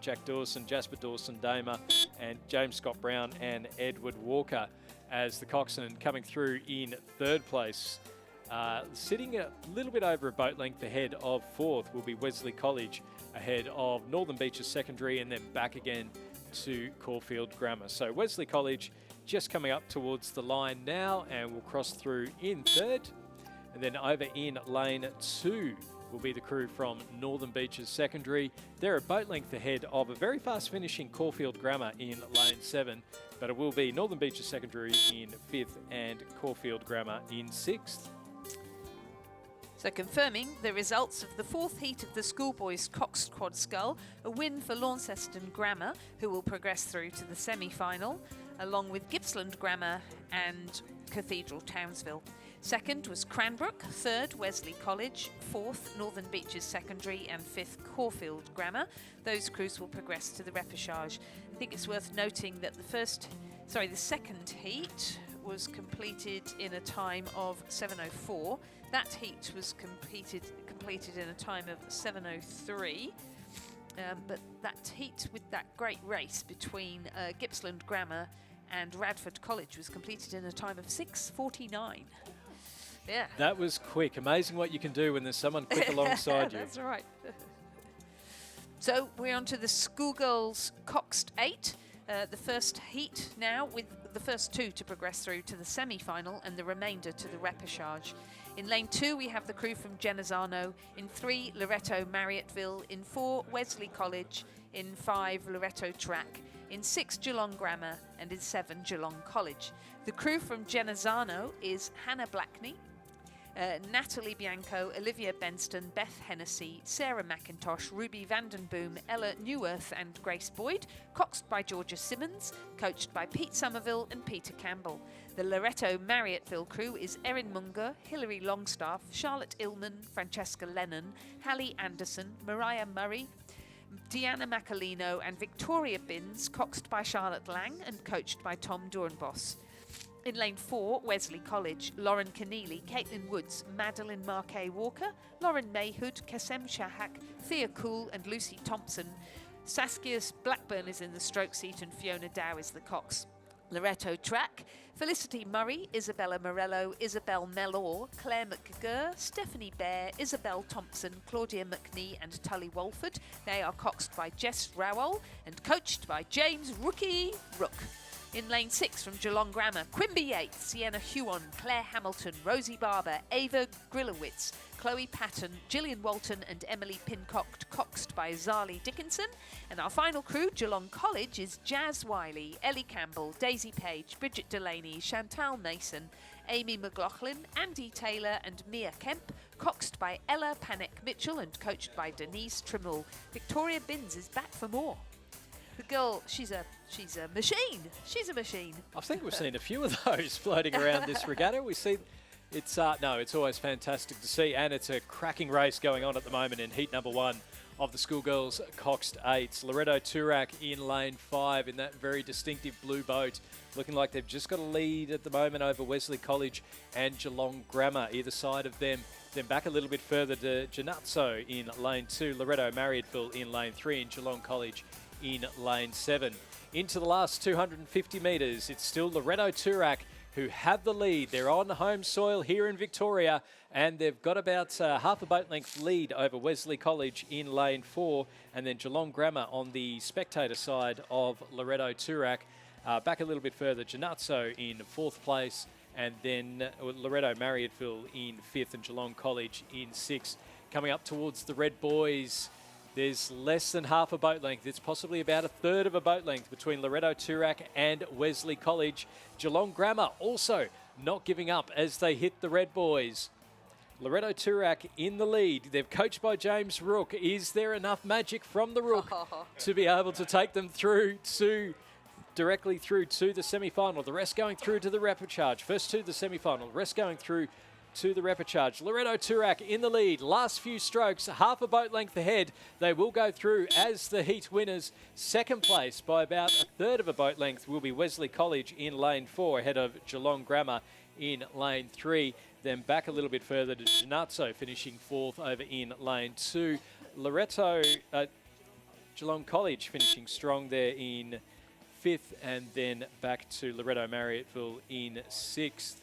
Jack Dawson, Jasper Dawson Damer, and James Scott Brown and Edward Walker as the coxswain coming through in third place. Sitting a little bit over a boat length ahead of fourth will be Wesley College, ahead of Northern Beaches Secondary, and then back again to Caulfield Grammar. So Wesley College just coming up towards the line now, and we'll cross through in third. And then over in lane 2 will be the crew from Northern Beaches Secondary. They're a boat length ahead of a very fast finishing Caulfield Grammar in lane 7, but it will be Northern Beaches Secondary in 5th and Caulfield Grammar in 6th. So confirming the results of the fourth heat of the schoolboys Cox Quad Scull, a win for Launceston Grammar, who will progress through to the semi-final, along with Gippsland Grammar and Cathedral Townsville. Second was Cranbrook, third Wesley College, fourth Northern Beaches Secondary, and fifth Caulfield Grammar. Those crews will progress to the repechage. I think it's worth noting that the second heat was completed in a time of 7:04. That heat was completed in a time of 7:03. But that heat with that great race between Gippsland Grammar and Radford College was completed in a time of 6:49. Yeah. That was quick. Amazing what you can do when there's someone quick alongside you. That's right. So we're on to the Schoolgirls Coxed 8. The first heat now, with the first two to progress through to the semi-final and the remainder to the repechage. In lane 2, we have the crew from Genazzano. In 3, Loreto Marriotteville. In 4, Wesley College. In 5, Loreto Track. In 6, Geelong Grammar. And in 7, Geelong College. The crew from Genazzano is Hannah Blackney, Natalie Bianco, Olivia Benston, Beth Hennessy, Sarah McIntosh, Ruby Vandenboom, Ella Neworth and Grace Boyd, coxed by Georgia Simmons, coached by Pete Somerville and Peter Campbell. The Loreto Marriotteville crew is Erin Munger, Hilary Longstaff, Charlotte Illman, Francesca Lennon, Hallie Anderson, Mariah Murray, Deanna Macalino and Victoria Binns, coxed by Charlotte Lang and coached by Tom Doornbos. In lane 4, Wesley College, Lauren Keneally, Caitlin Woods, Madeline Marquet Walker, Lauren Mayhood, Kasem Shahak, Thea Cool and Lucy Thompson. Saskia Blackburn is in the stroke seat and Fiona Dow is the cox. Loreto Track, Felicity Murray, Isabella Morello, Isabel Mellor, Claire McGurr, Stephanie Bear, Isabel Thompson, Claudia McNee and Tully Walford. They are coxed by Jess Rowell and coached by James Rookie Rook. In lane 6 from Geelong Grammar, Quimby Yates, Sienna Huon, Claire Hamilton, Rosie Barber, Ava Grillowitz, Chloe Patton, Gillian Walton and Emily Pincock, coxed by Zali Dickinson. And our final crew, Geelong College, is Jazz Wiley, Ellie Campbell, Daisy Page, Bridget Delaney, Chantal Mason, Amy McLaughlin, Andy Taylor and Mia Kemp, coxed by Ella Panek Mitchell and coached by Denise Trimmel. Victoria Binns is back for more. The girl, she's a machine. She's a machine. I think we've seen a few of those floating around this regatta. We see it's always fantastic to see, and it's a cracking race going on at the moment in heat number 1 of the Schoolgirls Coxed 8s. Loreto Turak in lane 5 in that very distinctive blue boat, looking like they've just got a lead at the moment over Wesley College and Geelong Grammar, either side of them. Then back a little bit further to Januzzo in lane 2, Loreto Marriotteville in lane 3, and Geelong College in lane 7. Into the last 250 metres, it's still Loreto Turak who have the lead. They're on home soil here in Victoria, and they've got about half a boat length lead over Wesley College in lane 4, and then Geelong Grammar on the spectator side of Loreto Turak. Back a little bit further, Januzzo in 4th place, and then Loreto Marriotteville in 5th and Geelong College in 6th. Coming up towards the Red Boys, there's less than half a boat length. It's possibly about a third of a boat length between Loreto Turak and Wesley College. Geelong Grammar also not giving up as they hit the Red Boys. Loreto Turak in the lead. They're coached by James Rook. Is there enough magic from the Rook to be able to take them directly through to the semi-final? The rest going through to the repechage. First to the semi-final. The rest going through to the repechage. Loreto Turak in the lead. Last few strokes, half a boat length ahead. They will go through as the heat winners. Second place by about a third of a boat length will be Wesley College in lane 4 ahead of Geelong Grammar in lane 3. Then back a little bit further to Januzzo finishing 4th over in lane 2. Loreto Geelong College finishing strong there in 5th, and then back to Loretto Marriotteville in 6th.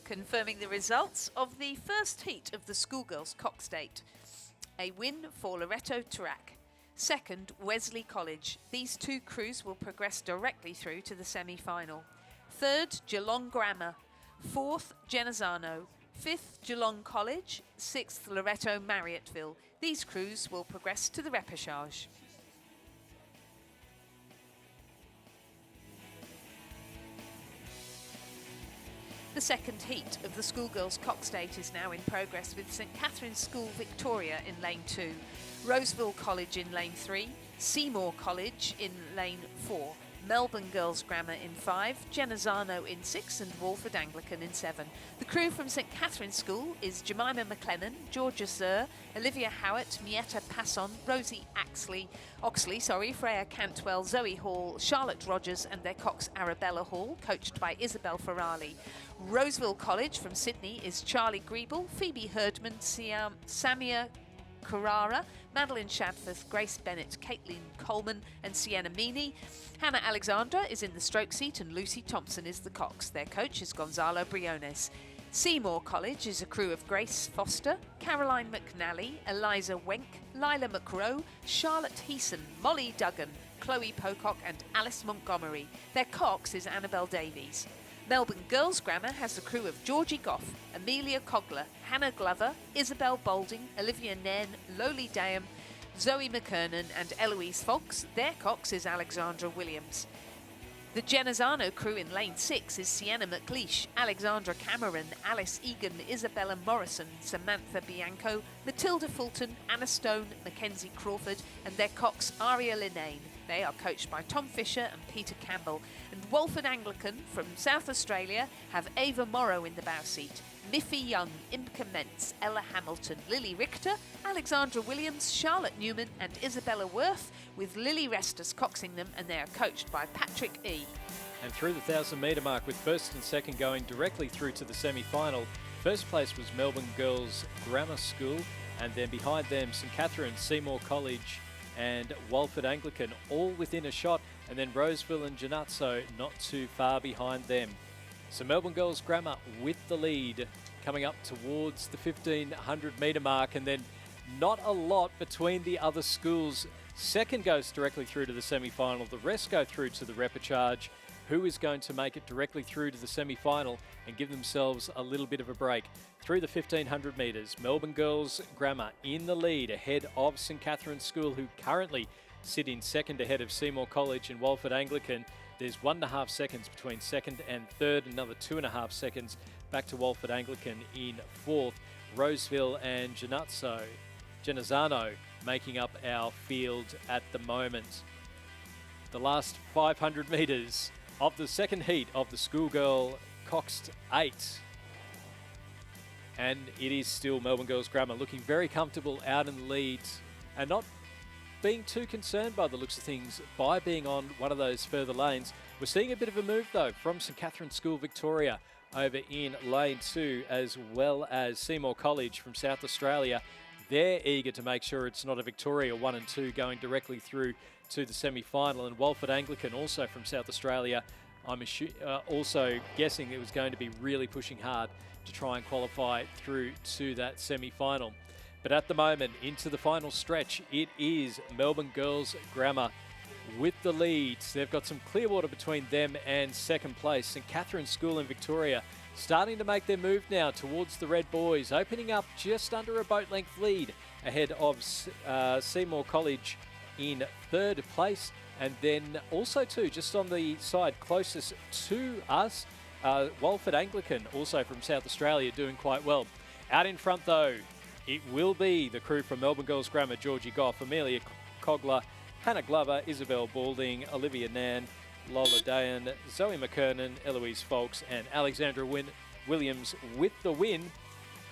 Confirming the results of the first heat of the Schoolgirls Coxed 8. A win for Loretto Tarak. Second, Wesley College. These two crews will progress directly through to the semi-final. Third, Geelong Grammar. Fourth, Genazzano. Fifth, Geelong College. Sixth, Loretto Marriotteville. These crews will progress to the repechage. The second heat of the Schoolgirls Coxed 8 is now in progress, with St Catherine's School Victoria in lane 2, Roseville College in lane 3, Seymour College in lane 4, Melbourne Girls Grammar in 5, Genazzano in 6 and Walford Anglican in 7. The crew from St Catherine's School is Jemima McLennan, Georgia Zur, Olivia Howitt, Mietta Passon, Rosie Oxley, Freya Cantwell, Zoe Hall, Charlotte Rogers and their cox Arabella Hall, coached by Isabel Ferrari. Roseville College from Sydney is Charlie Griebel, Phoebe Herdman, Samia Carrara, Madeline Shadforth, Grace Bennett, Caitlin Coleman and Sienna Meany. Hannah Alexandra is in the stroke seat and Lucy Thompson is the cox. Their coach is Gonzalo Briones. Seymour College is a crew of Grace Foster, Caroline McNally, Eliza Wenk, Lila McRow, Charlotte Heeson, Molly Duggan, Chloe Pocock and Alice Montgomery. Their cox is Annabelle Davies. Melbourne Girls Grammar has the crew of Georgie Goff, Amelia Cogler, Hannah Glover, Isabel Boulding, Olivia Nairn, Loli Dayam, Zoe McKernan and Eloise Fox. Their cox is Alexandra Williams. The Genazzano crew in lane 6 is Sienna McLeish, Alexandra Cameron, Alice Egan, Isabella Morrison, Samantha Bianco, Matilda Fulton, Anna Stone, Mackenzie Crawford and their cox Aria Linnane. They are coached by Tom Fisher and Peter Campbell. And Walford Anglican from South Australia have Ava Morrow in the bow seat, Miffy Young, Imka Mentz, Ella Hamilton, Lily Richter, Alexandra Williams, Charlotte Newman and Isabella Worth, with Lily Restus coxing them, and they are coached by Patrick E. And through the 1,000-metre mark, with first and second going directly through to the semi-final, first place was Melbourne Girls Grammar School, and then behind them St Catherine's, Seymour College and Walford Anglican, all within a shot, and then Roseville and Genazzano not too far behind them. So Melbourne Girls Grammar with the lead coming up towards the 1,500-metre mark, and then not a lot between the other schools. Second goes directly through to the semi-final. The rest go through to the repechage. Who is going to make it directly through to the semi-final and give themselves a little bit of a break? Through the 1,500 metres, Melbourne Girls Grammar in the lead ahead of St Catherine's School, who currently sit in second ahead of Seymour College and Walford Anglican. There's 1.5 seconds between second and third, another 2.5 seconds back to Walford Anglican in fourth. Roseville and Genazzano making up our field at the moment. The last 500 metres of the second heat of the Schoolgirl Coxed 8. And it is still Melbourne Girls Grammar looking very comfortable out in the lead and not being too concerned by the looks of things by being on one of those further lanes. We're seeing a bit of a move though from St Catherine's School Victoria over in lane 2, as well as Seymour College from South Australia. They're eager to make sure it's not a Victoria 1 and 2 going directly through to the semi-final. And Walford Anglican, also from South Australia, I'm also guessing it was going to be really pushing hard to try and qualify through to that semi-final. But at the moment, into the final stretch, it is Melbourne Girls Grammar with the leads. They've got some clear water between them and second place. St Catherine's School in Victoria starting to make their move now towards the Red Boys, opening up just under a boat length lead ahead of Seymour College in third place. And then also too, just on the side closest to us, Walford Anglican, also from South Australia, doing quite well. Out in front though, it will be the crew from Melbourne Girls Grammar, Georgie Goff, Amelia Cogler, Hannah Glover, Isabel Balding, Olivia Nairn, Lola Dayan, Zoe McKernan, Eloise Foulkes and Alexandra Williams with the win.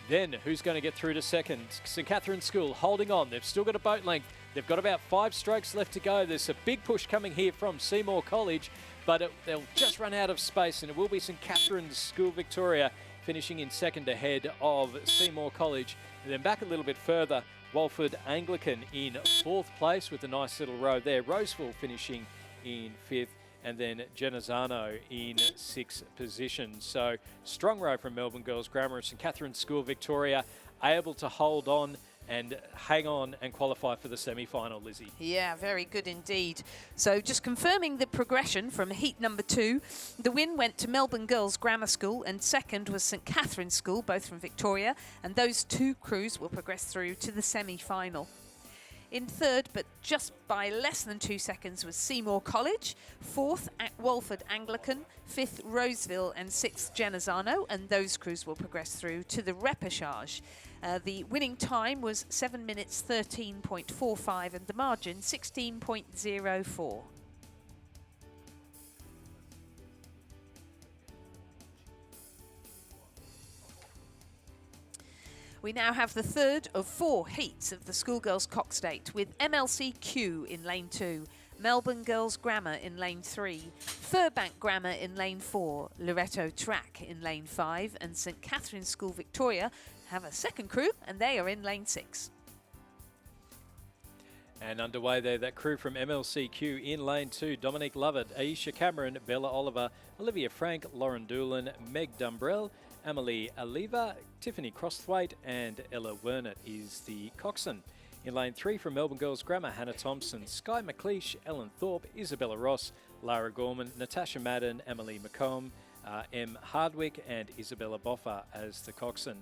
Then who's going to get through to second? St Catherine's School holding on. They've still got a boat length. They've got about 5 strokes left to go. There's a big push coming here from Seymour College, but they'll just run out of space, and it will be St Catherine's School Victoria finishing in second ahead of Seymour College. And then back a little bit further Walford Anglican in 4th place with a nice little row there. Roseville finishing in 5th. And then Genazzano in 6th position. So strong row from Melbourne Girls Grammar and St Catherine's School Victoria, able to hold on and hang on and qualify for the semi-final, Lizzie. Yeah, very good indeed. So just confirming the progression from heat number 2, the win went to Melbourne Girls Grammar School and second was St Catherine's School, both from Victoria, and those 2 crews will progress through to the semi-final. In third, but just by less than 2 seconds, was Seymour College. 4th, Walford Anglican. 5th, Roseville. And 6th, Genazzano. And those crews will progress through to the repechage. The winning time was 7 minutes 13.45 and the margin 16.04. We now have the third of 4 heats of the Schoolgirls Coxed 8 with MLC-Q in lane 2, Melbourne Girls Grammar in lane 3, Furbank Grammar in lane 4, Loreto Track in lane 5 and St Catherine's School Victoria have a second crew and they are in lane 6. And underway there, that crew from MLC-Q in lane 2, Dominique Lovett, Aisha Cameron, Bella Oliver, Olivia Frank, Lauren Doolan, Meg Dumbrell, Emily Aliva, Tiffany Crosthwaite and Ella Wernett is the coxswain. In lane 3 from Melbourne Girls Grammar, Hannah Thompson, Sky McLeish, Ellen Thorpe, Isabella Ross, Lara Gorman, Natasha Madden, Emily McComb, M. Hardwick and Isabella Boffa as the coxswain.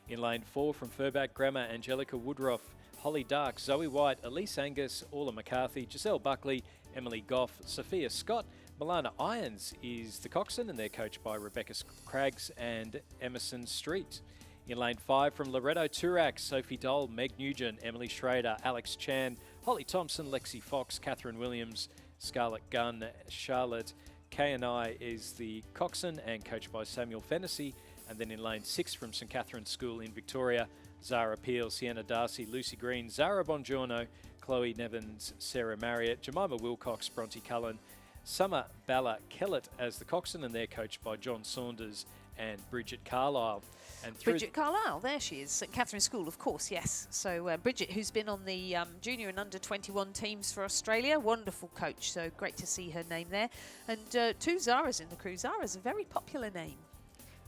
In lane 4 from Furbank Grammar, Angelica Woodruff, Holly Dark, Zoe White, Elise Angus, Orla McCarthy, Giselle Buckley, Emily Goff, Sophia Scott, Milana Irons is the coxswain and they're coached by Rebecca Craggs and Emerson Street. In lane 5 from Loreto Turak, Sophie Dole, Meg Nugent, Emily Schrader, Alex Chan, Holly Thompson, Lexi Fox, Catherine Williams, Scarlett Gunn, Charlotte K&I is the coxswain and coached by Samuel Fennessy. And then in lane 6 from St Catherine's School in Victoria, Zara Peel, Sienna Darcy, Lucy Green, Zara Bongiorno, Chloe Nevins, Sarah Marriott, Jemima Wilcox, Bronte Cullen, Summer Balla Kellett as the coxswain and they're coached by John Saunders and Bridget Carlisle. And Bridget Carlisle, there she is, St Catherine's School, of course, yes. So Bridget, who's been on the junior and under 21 teams for Australia, wonderful coach, so great to see her name there. And 2 Zaras in the crew. Zara's a very popular name,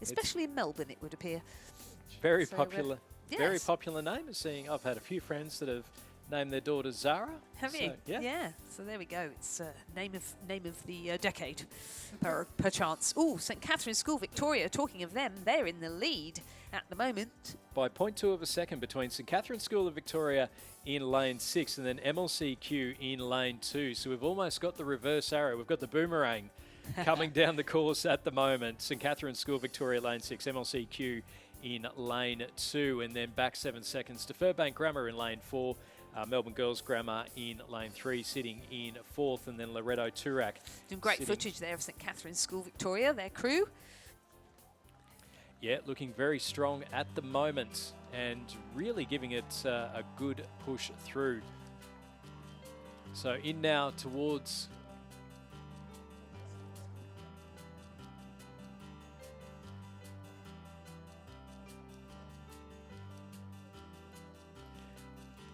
especially in Melbourne, it would appear. Very popular. Yes. Very popular name. I've had a few friends that have named their daughter Zara. Have you? Yeah. So there we go. It's name of the decade, perchance. Oh, St Catherine's School Victoria. Talking of them, they're in the lead at the moment by 0.2 of a second between St Catherine's School of Victoria in lane 6 and then MLC-Q in lane 2. So we've almost got the reverse arrow. We've got the boomerang coming down the course at the moment. St Catherine's School Victoria lane 6, MLC-Q in lane 2, and then back 7 seconds to Furbank Grammar in lane 4. Melbourne Girls Grammar in lane 3, sitting in 4th, and then Loreto Turak. Some great footage there of St Catherine's School Victoria, their crew. Yeah, looking very strong at the moment and really giving it a good push through. So in now towards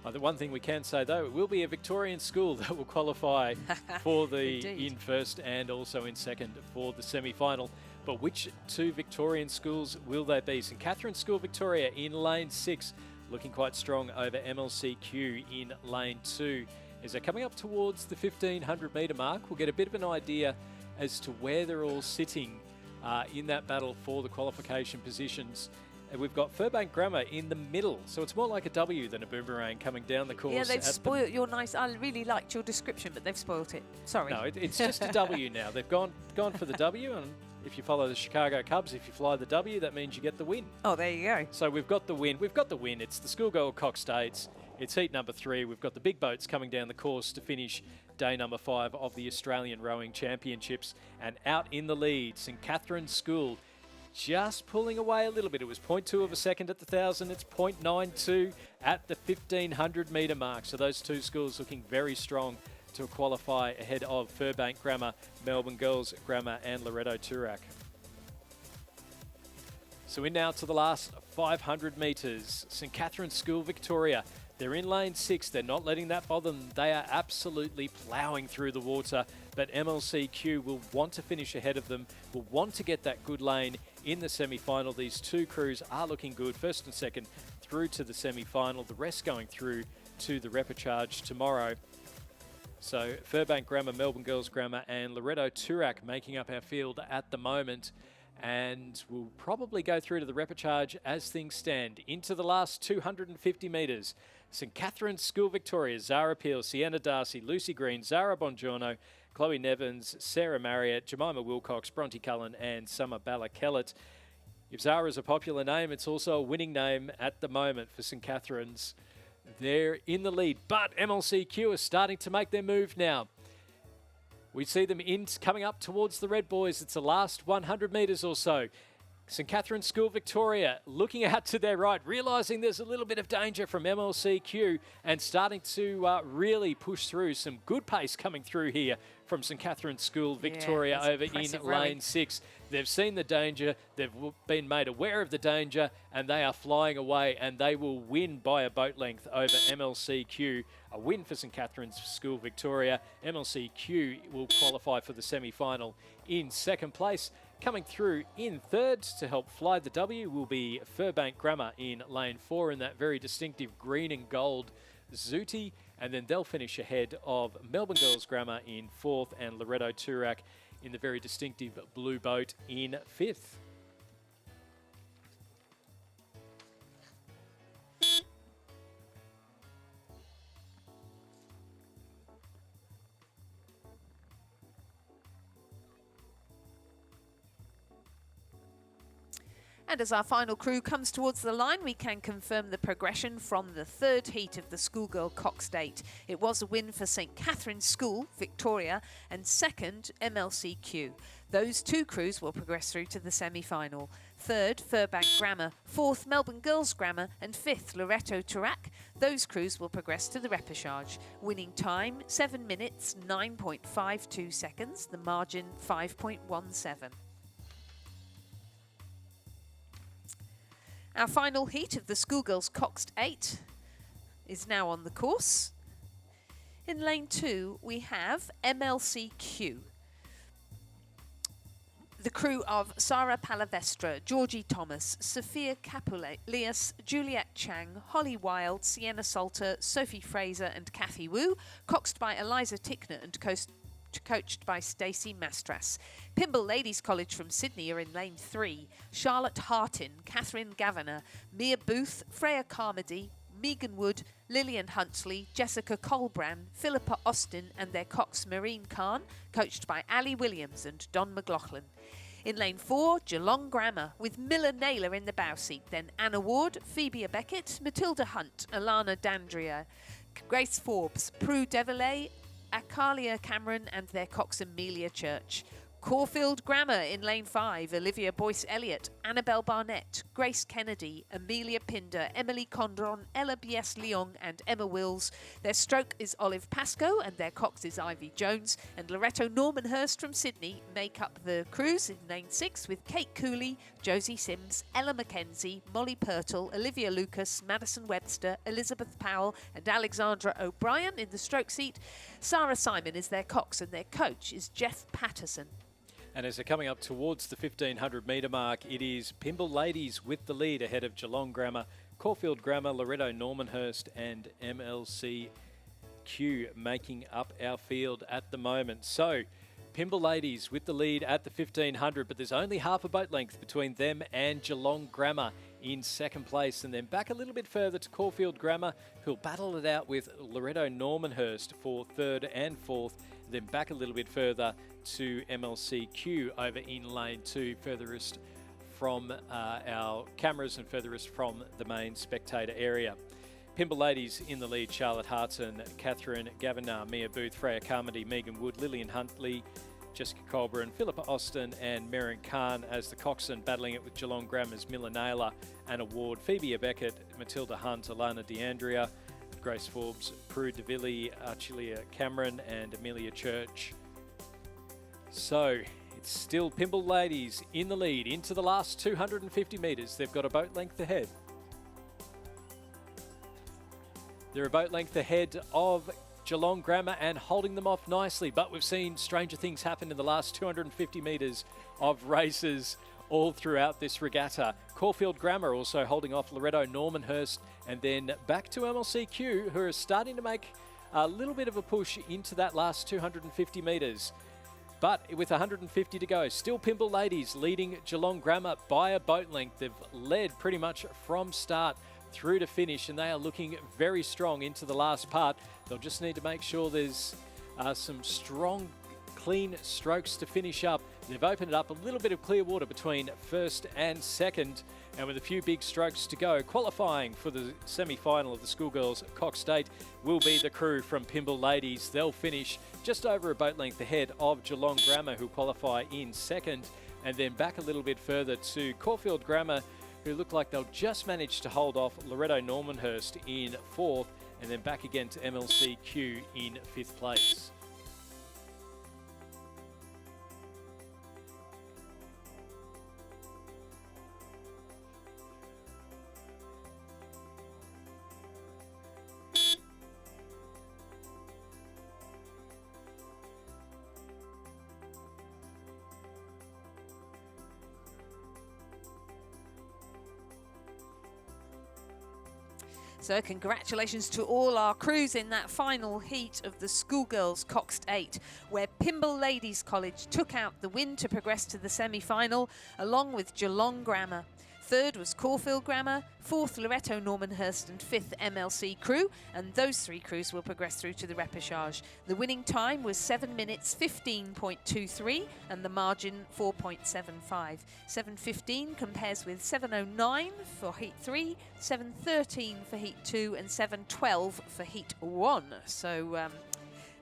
the one thing we can say, though, it will be a Victorian school that will qualify for the in first and also in second for the semi-final. But which 2 Victorian schools will they be? St Catherine's School Victoria in lane 6, looking quite strong over MLC-Q in lane 2. As they're coming up towards the 1,500 metre mark, we'll get a bit of an idea as to where they're all sitting in that battle for the qualification positions. And we've got Furbank Grammar in the middle, so it's more like a W than a boomerang coming down the course. Yeah, they've spoiled your nice. I really liked your description, but they've spoiled it. Sorry. No, it's just a W now. They've gone for the W, and if you follow the Chicago Cubs, if you fly the W, that means you get the win. Oh, there you go. So we've got the win. We've got the win. It's the Schoolgirl Coxed 8s. It's heat number 3. We've got the big boats coming down the course to finish day number 5 of the Australian Rowing Championships. And out in the lead, St Catherine's School just pulling away a little bit. It was 0.2 of a second at the 1,000. It's 0.92 at the 1,500 metre mark. So those 2 schools looking very strong to qualify ahead of Furbank Grammar, Melbourne Girls Grammar and Loreto Turak. So in now to the last 500 metres. St Catherine's School Victoria They're in lane 6. They're not letting that bother them. They are absolutely ploughing through the water. But MLCQ will want to finish ahead of them, will want to get that good lane in the semi-final. These two crews are looking good, first and second, through to the semi-final. The rest going through to the repechage tomorrow. So Furbank Grammar, Melbourne Girls Grammar and Loreto Turak making up our field at the moment. And we'll probably go through to the repechage as things stand. Into the last 250 metres. St Catherine's School Victoria, Zara Peel, Sienna Darcy, Lucy Green, Zara Bongiorno, Chloe Nevins, Sarah Marriott, Jemima Wilcox, Bronte Cullen and Summer Ballakellett. If Zara is a popular name, it's also a winning name at the moment for St Catherine's. They're in the lead, but MLCQ is starting to make their move now. We see them coming up towards the Red Boys. It's the last 100 metres or so. St Catherine's School Victoria looking out to their right, realising there's a little bit of danger from MLCQ and starting to really push through. Some good pace coming through here from St Catherine's School Victoria over in lane 6. They've seen the danger, they've been made aware of the danger, and they are flying away, and they will win by a boat length over MLCQ. A win for St Catherine's School Victoria. MLCQ will qualify for the semi-final in second place. Coming through in third to help fly the W will be Furbank Grammar in lane 4 in that very distinctive green and gold Zooty. And then they'll finish ahead of Melbourne Girls Grammar in 4th and Loreto Turak in the very distinctive blue boat in 5th. And as our final crew comes towards the line, we can confirm the progression from the third heat of the Schoolgirl Coxed 8. It was a win for St Catherine's School, Victoria, and second, MLCQ. Those two crews will progress through to the semi-final. Third, Furbank Grammar, fourth, Melbourne Girls Grammar, and fifth, Loreto Turak. Those crews will progress to the repechage. Winning time, 7 minutes, 9.52 seconds. The margin, 5.17. Our final heat of the Schoolgirls Coxed 8 is now on the course. In lane 2, we have MLCQ. The crew of Sarah Palavestra, Georgie Thomas, Sophia Capuleus, Juliet Chang, Holly Wild, Sienna Salter, Sophie Fraser and Kathy Wu, coxed by Eliza Tickner and coached by Stacey Mastras. Pymble Ladies College from Sydney are in lane 3. Charlotte Hartin, Catherine Gaviner, Mia Booth, Freya Carmody, Megan Wood, Lillian Huntley, Jessica Colbran, Philippa Austin and their cox Marine Khan, coached by Ali Williams and Don McLaughlin. In lane 4, Geelong Grammar, with Miller Naylor in the bow seat, then Anna Ward, Phoebe Beckett, Matilda Hunt, Alana Dandria, Grace Forbes, Prue Devillet, Akalia Cameron and their cox Amelia Church. Caulfield Grammar in lane 5, Olivia Boyce-Elliott, Annabelle Barnett, Grace Kennedy, Amelia Pinder, Emily Condron, Ella Bies-Leong and Emma Wills. Their stroke is Olive Pascoe and their cox is Ivy Jones. And Loreto Normanhurst from Sydney make up the crews in lane 6 with Kate Cooley, Josie Sims, Ella Mackenzie, Molly Pirtle, Olivia Lucas, Madison Webster, Elizabeth Powell and Alexandra O'Brien in the stroke seat. Sarah Simon is their cox and their coach is Jeff Patterson. And as they're coming up towards the 1500 metre mark, it is Pymble Ladies with the lead ahead of Geelong Grammar, Caulfield Grammar, Loreto Normanhurst and MLCQ making up our field at the moment. So Pymble Ladies with the lead at the 1500, but there's only half a boat length between them and Geelong Grammar in second place, and then back a little bit further to Caulfield Grammar, who'll battle it out with Loreto Normanhurst for third and fourth, then back a little bit further to MLCQ over in lane 2, furthest from our cameras and furthest from the main spectator area. Pymble Ladies in the lead, Charlotte Harton, Catherine Gavinar, Mia Booth, Freya Carmody, Megan Wood, Lillian Huntley, Jessica Colbran, Philippa Austin and Merrin Khan as the coxswain, battling it with Geelong Grammar's Miller Naylor, Anna Ward, Phoebe Beckett, Matilda Hunt, Alana D'Andrea, Grace Forbes, Prue DeVilly, Archilia Cameron and Amelia Church. So it's still Pymble Ladies in the lead into the last 250 metres. They've got a boat length ahead. They're a boat length ahead of Geelong Grammar and holding them off nicely. But we've seen stranger things happen in the last 250 metres of races all throughout this regatta. Caulfield Grammar also holding off Loretto Normanhurst, and then back to MLCQ, who are starting to make a little bit of a push into that last 250 metres. But with 150 to go, still Pymble Ladies leading Geelong Grammar by a boat length. They've led pretty much from start through to finish, and they are looking very strong into the last part. They'll just need to make sure there's some strong, clean strokes to finish up. They've opened up a little bit of clear water between first and second, and with a few big strokes to go, qualifying for the semi-final of the Schoolgirls Cox Eight will be the crew from Pymble Ladies. They'll finish just over a boat length ahead of Geelong Grammar, who qualify in second, and then back a little bit further to Caulfield Grammar, who look like they'll just manage to hold off Loretto Normanhurst in fourth, and then back again to MLCQ in fifth place. So congratulations to all our crews in that final heat of the Schoolgirls Cox Eight, where Pymble Ladies College took out the win to progress to the semi-final, along with Geelong Grammar. Third was Caulfield Grammar, fourth Loretto Normanhurst, and fifth MLC Crew, and those three crews will progress through to the repechage. The winning time was 7 minutes 15.23 and the margin 4.75. 7:15 compares with 7:09 for Heat 3, 7:13 for Heat 2 and 7:12 for Heat 1. So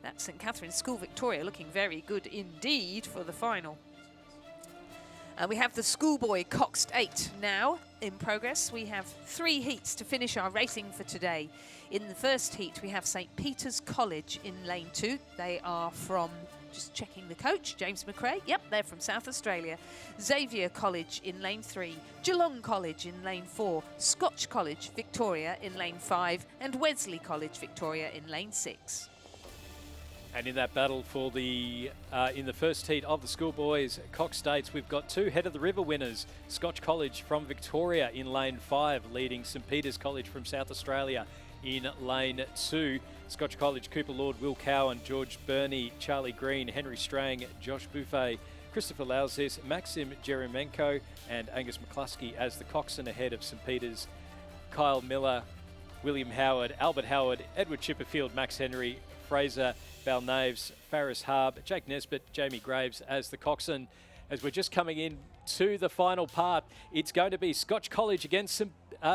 that's St Catherine's School Victoria looking very good indeed for the final. We have the Schoolboy Cox Eight now in progress. We have 3 heats to finish our racing for today. In the first heat, we have St Peter's College in lane 2. They are from, just checking the coach, James McRae. Yep, they're from South Australia. Xavier College in lane 3. Geelong College in lane 4. Scotch College Victoria in lane 5. And Wesley College Victoria in lane 6. And in that battle for the in the first heat of the Schoolboys Cox States, we've got 2 head of the river winners. Scotch College from Victoria in lane 5, leading St Peter's College from South Australia in lane 2. Scotch College, Cooper Lord, Will Cowan, George Burney, Charlie Green, Henry Strang, Josh Buffet, Christopher Lauzis, Maxim Jeremenko and Angus McCluskey as the coxswain ahead of St Peter's. Kyle Miller, William Howard, Albert Howard, Edward Chipperfield, Max Henry, Fraser Balnaves, Faris Harb, Jake Nesbitt, Jamie Graves as the coxswain. As we're just coming in to the final part, it's going to be Scotch College against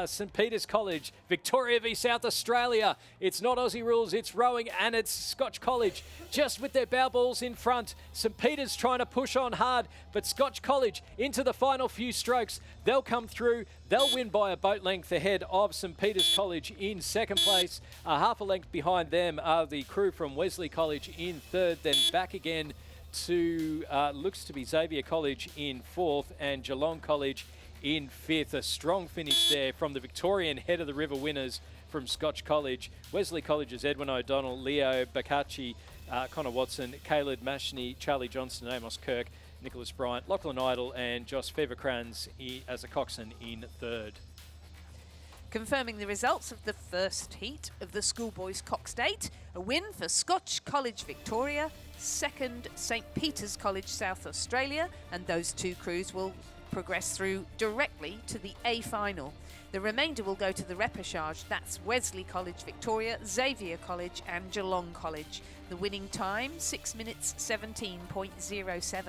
St Peter's College, Victoria v South Australia. It's not Aussie rules, it's rowing, and it's Scotch College just with their bow balls in front. St Peter's trying to push on hard, but Scotch College into the final few strokes. They'll come through. They'll win by a boat length ahead of St Peter's College in second place. Half a length behind them are the crew from Wesley College in third, then back again to looks to be Xavier College in fourth and Geelong College in fifth. A strong finish there from the Victorian head of the river winners from Scotch College. Wesley College's Edwin O'Donnell, Leo Bacacci, Connor Watson, Caleb Mashney, Charlie Johnston, Amos Kirk, Nicholas Bryant, Lachlan Idle and Josh Feverkrans as a coxswain in third. Confirming the results of the first heat of the Schoolboys Cox Eight, a win for Scotch College Victoria, second St Peter's College South Australia, and those 2 crews will progress through directly to the A final. The remainder will go to the repechage. That's Wesley College Victoria, Xavier College and Geelong College. The winning time, 6 minutes 17.07.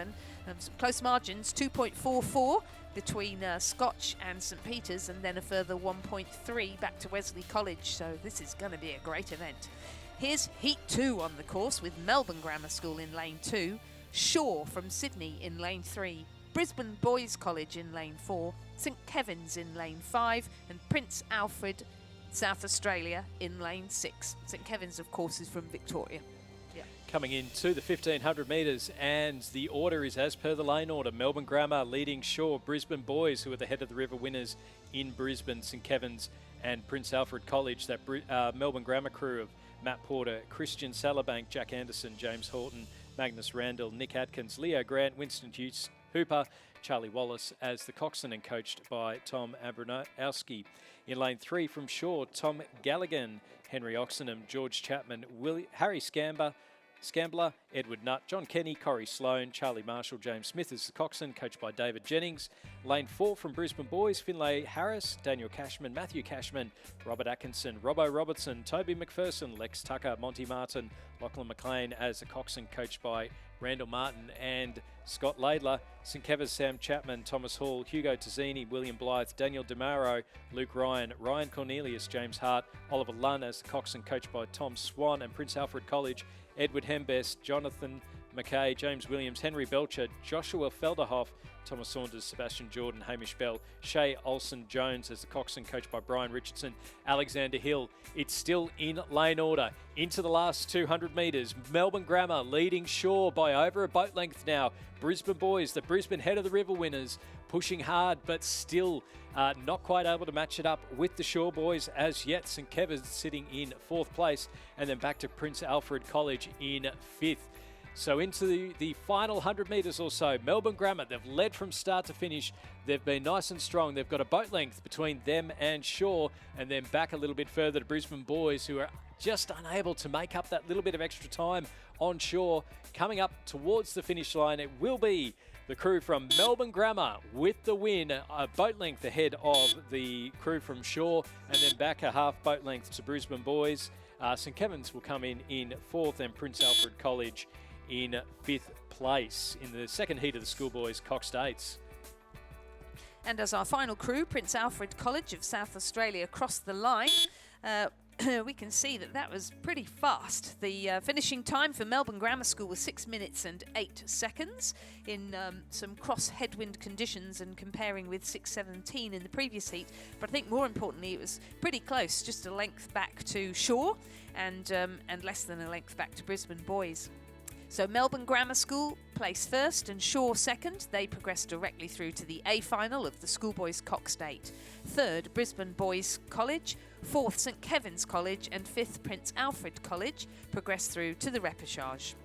Some close margins, 2.44 between Scotch and St Peter's, and then a further 1.3 back to Wesley College. So this is going to be a great event. Here's Heat 2 on the course with Melbourne Grammar School in lane 2, Shaw from Sydney in lane 3, Brisbane Boys College in lane 4, St Kevin's in lane 5 and Prince Alfred, South Australia in lane 6. St Kevin's, of course, is from Victoria. Coming into the 1500 metres, and the order is as per the lane order. Melbourne Grammar leading Shaw, Brisbane Boys, who are the head of the river winners in Brisbane, St Kevin's and Prince Alfred College. That Melbourne Grammar crew of Matt Porter, Christian Salabank, Jack Anderson, James Horton, Magnus Randall, Nick Atkins, Leo Grant, Winston Hooper, Charlie Wallace as the coxswain and coached by Tom Abranowski. In lane 3 from Shaw, Tom Galligan, Henry Oxenham, George Chapman, Harry Scambler, Edward Nutt, John Kenny, Corey Sloan, Charlie Marshall, James Smith as the coxswain, coached by David Jennings. Lane 4 from Brisbane Boys, Finlay Harris, Daniel Cashman, Matthew Cashman, Robert Atkinson, Robbo Robertson, Toby McPherson, Lex Tucker, Monty Martin, Lachlan McLean as the coxswain, coached by Randall Martin and Scott Laidler. St Kevin's Sam Chapman, Thomas Hall, Hugo Tazzini, William Blythe, Daniel DeMaro, Luke Ryan, Ryan Cornelius, James Hart, Oliver Lunn as the coxswain, coached by Tom Swan, and Prince Alfred College, Edward Hembest, Jonathan McKay, James Williams, Henry Belcher, Joshua Felderhoff, Thomas Saunders, Sebastian Jordan, Hamish Bell, Shay Olsen-Jones as the coxswain, coached by Brian Richardson, Alexander Hill. It's still in lane order. Into the last 200 metres. Melbourne Grammar leading Shaw by over a boat length now. Brisbane Boys, the Brisbane Head of the River winners, pushing hard but still not quite able to match it up with the Shaw Boys as yet. St Kevin's sitting in 4th place, and then back to Prince Alfred College in 5th. So into the final 100 metres or so, Melbourne Grammar, they've led from start to finish. They've been nice and strong. They've got a boat length between them and Shaw, and then back a little bit further to Brisbane Boys, who are just unable to make up that little bit of extra time on Shaw. Coming up towards the finish line, it will be the crew from Melbourne Grammar with the win, a boat length ahead of the crew from Shaw, and then back a half boat length to Brisbane Boys. St Kevin's will come in 4th, and Prince Alfred College in 5th place in the second heat of the Schoolboys Coxed Eights. And as our final crew, Prince Alfred College of South Australia, crossed the line, we can see that was pretty fast. The finishing time for Melbourne Grammar School was 6 minutes and 8 seconds in some cross-headwind conditions, and comparing with 6:17 in the previous heat. But I think more importantly, it was pretty close, just a length back to Shaw and less than a length back to Brisbane Boys. So Melbourne Grammar School placed 1st and Shaw 2nd. They progressed directly through to the A final of the Schoolboys Coxed 8. 3rd, Brisbane Boys College. 4th, St Kevin's College. And 5th, Prince Alfred College progressed through to the repechage.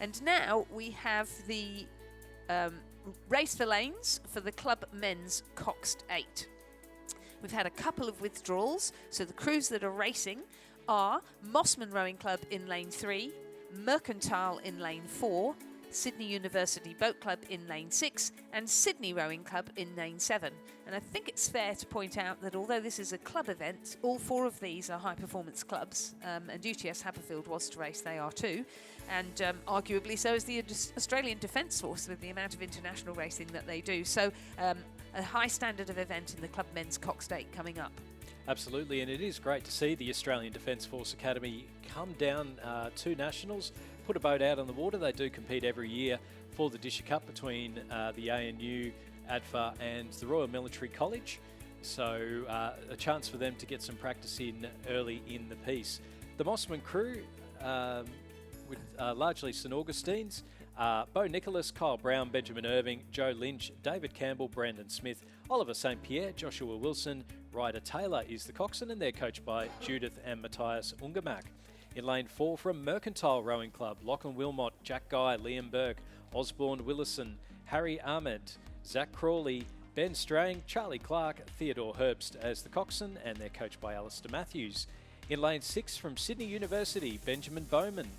And now we have the race for lanes for the Club Men's Coxed 8. We've had a couple of withdrawals, so the crews that are racing are Mossman Rowing Club in lane 3, Mercantile in lane 4, Sydney University Boat Club in lane 6, and Sydney Rowing Club in lane 7. And I think it's fair to point out that although this is a club event, all 4 of these are high-performance clubs, and UTS Haberfield was to race, they are too. And arguably so is the Australian Defence Force with the amount of international racing that they do. So a high standard of event in the Club Men's Coxed 8 coming up. Absolutely, and it is great to see the Australian Defence Force Academy come down to Nationals, put a boat out on the water. They do compete every year for the Disher Cup between the ANU, ADFA and the Royal Military College. So a chance for them to get some practice in early in the piece. The Mossman crew, with largely St Augustine's, Bo Nicholas, Kyle Brown, Benjamin Irving, Joe Lynch, David Campbell, Brandon Smith, Oliver St Pierre, Joshua Wilson, Ryder Taylor is the coxswain, and they're coached by Judith and Matthias Ungermack. In lane 4 from Mercantile Rowing Club, Lachlan Wilmot, Jack Guy, Liam Burke, Osborne Willison, Harry Ahmed, Zach Crawley, Ben Strang, Charlie Clark, Theodore Herbst as the coxswain, and they're coached by Alistair Matthews. In lane 6 from Sydney University, Benjamin Bowman,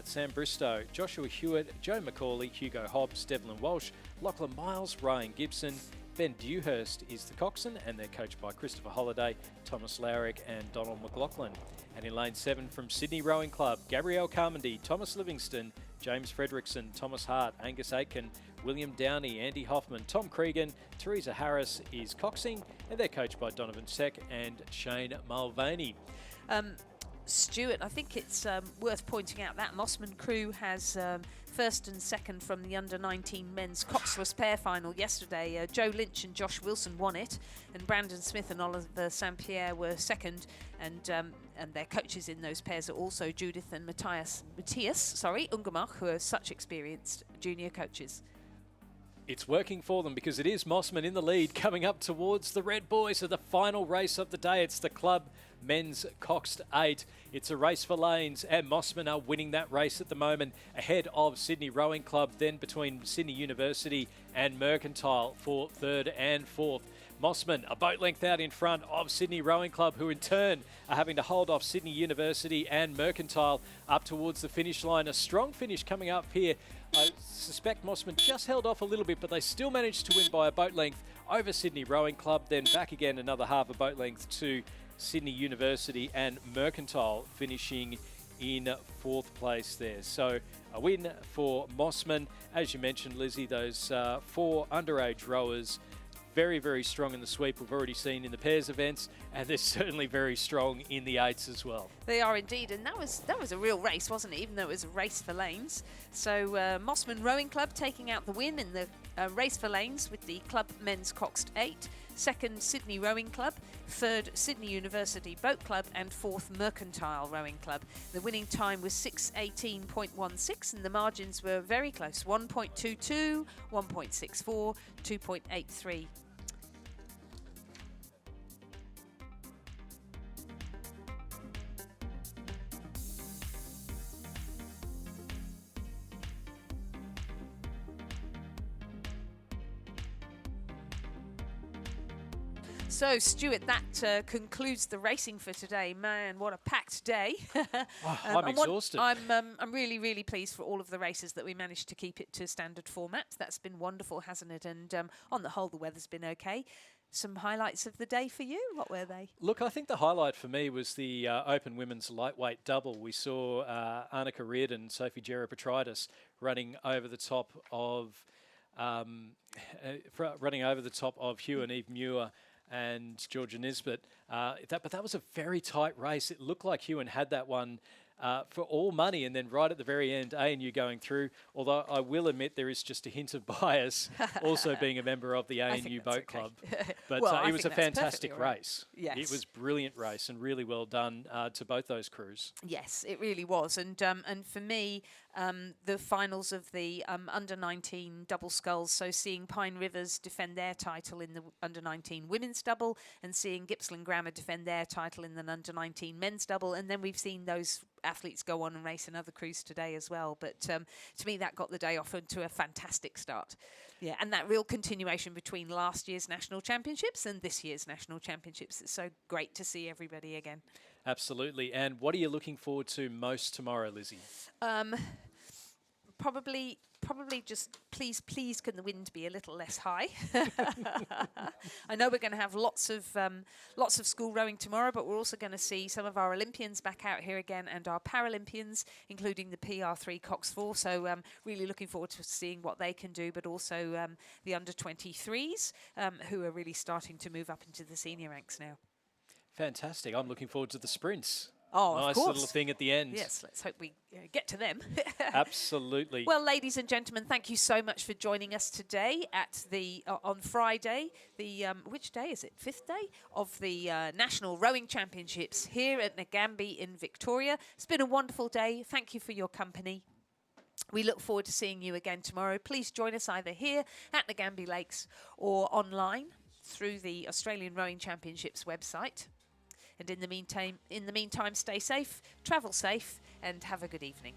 Sam Bristow, Joshua Hewitt, Joe McCauley, Hugo Hobbs, Devlin Walsh, Lachlan Miles, Ryan Gibson, Ben Dewhurst is the coxswain, and they're coached by Christopher Holliday, Thomas Lowrick and Donald McLaughlin. And in lane 7 from Sydney Rowing Club, Gabrielle Carmody, Thomas Livingston, James Fredrickson, Thomas Hart, Angus Aitken, William Downey, Andy Hoffman, Tom Cregan, Teresa Harris is coxing, and they're coached by Donovan Seck and Shane Mulvaney. Stuart, I think it's worth pointing out that Mossman crew has first and second from the under-19 men's coxless pair final yesterday. Joe Lynch and Josh Wilson won it, and Brandon Smith and Oliver St. Pierre were second, and their coaches in those pairs are also Judith and Matthias Ungermach, who are such experienced junior coaches. It's working for them because it is Mossman in the lead coming up towards the Red Boys of the final race of the day. It's the club men's Coxed 8. It's a race for lanes, and Mossman are winning that race at the moment ahead of Sydney Rowing Club, then between Sydney University and Mercantile for third and fourth. Mossman a boat length out in front of Sydney Rowing Club, who in turn are having to hold off Sydney University and Mercantile up towards the finish line. A strong finish coming up here. I suspect Mossman just held off a little bit, but they still managed to win by a boat length over Sydney Rowing Club, then back again another half a boat length to Sydney University and Mercantile, finishing in fourth place there. So a win for Mossman. As you mentioned, Lizzie, those 4 underage rowers, very, very strong in the sweep. We've already seen in the pairs events, and they're certainly very strong in the eights as well. They are indeed, and that was a real race, wasn't it? Even though it was a race for lanes. So Mossman Rowing Club taking out the win in the race for lanes with the club men's Coxed 8. Second, Sydney Rowing Club. Third, Sydney University Boat Club. And fourth, Mercantile Rowing Club. The winning time was 6:18.16, and the margins were very close. 1.22, 1.64, 2.83. So, Stuart, that concludes the racing for today. Man, what a packed day. I'm exhausted. I'm really, really pleased for all of the races that we managed to keep it to standard format. That's been wonderful, hasn't it? And on the whole, the weather's been okay. Some highlights of the day for you, what were they? Look, I think the highlight for me was the Open Women's Lightweight Double. We saw Annika Reardon and Sophie Gera-Petrides running over the top of Hugh and Eve Muir and Georgia Nisbet. But that was a very tight race. It looked like Hewan had that one for all money, and then right at the very end, ANU going through. Although I will admit there is just a hint of bias, also being a member of the ANU Boat Club. But well, it was a fantastic race. Yes. It was a brilliant race and really well done to both those crews. Yes, it really was. And for me, the finals of the under-19 double sculls, so seeing Pine Rivers defend their title in the under-19 women's double and seeing Gippsland Grammar defend their title in the under-19 men's double. And then we've seen those athletes go on and race in other crews today as well. But to me, that got the day off into a fantastic start. Yeah, and that real continuation between last year's national championships and this year's national championships. It's so great to see everybody again. Absolutely. And what are you looking forward to most tomorrow, Lizzie? Probably just please can the wind be a little less high. I know we're going to have lots of school rowing tomorrow, but we're also going to see some of our Olympians back out here again and our Paralympians, including the PR3 Cox 4. So really looking forward to seeing what they can do, but also the under-23s who are really starting to move up into the senior ranks now. Fantastic. I'm looking forward to the sprints. Oh, nice of course. little thing at the end. Yes, let's hope we get to them. Absolutely. Well, ladies and gentlemen, thank you so much for joining us today at the on Friday, the which day is it? 5th day of the National Rowing Championships here at Nagambie in Victoria. It's been a wonderful day. Thank you for your company. We look forward to seeing you again tomorrow. Please join us either here at Nagambie Lakes or online through the Australian Rowing Championships website. And in the meantime, stay safe, travel safe, and have a good evening.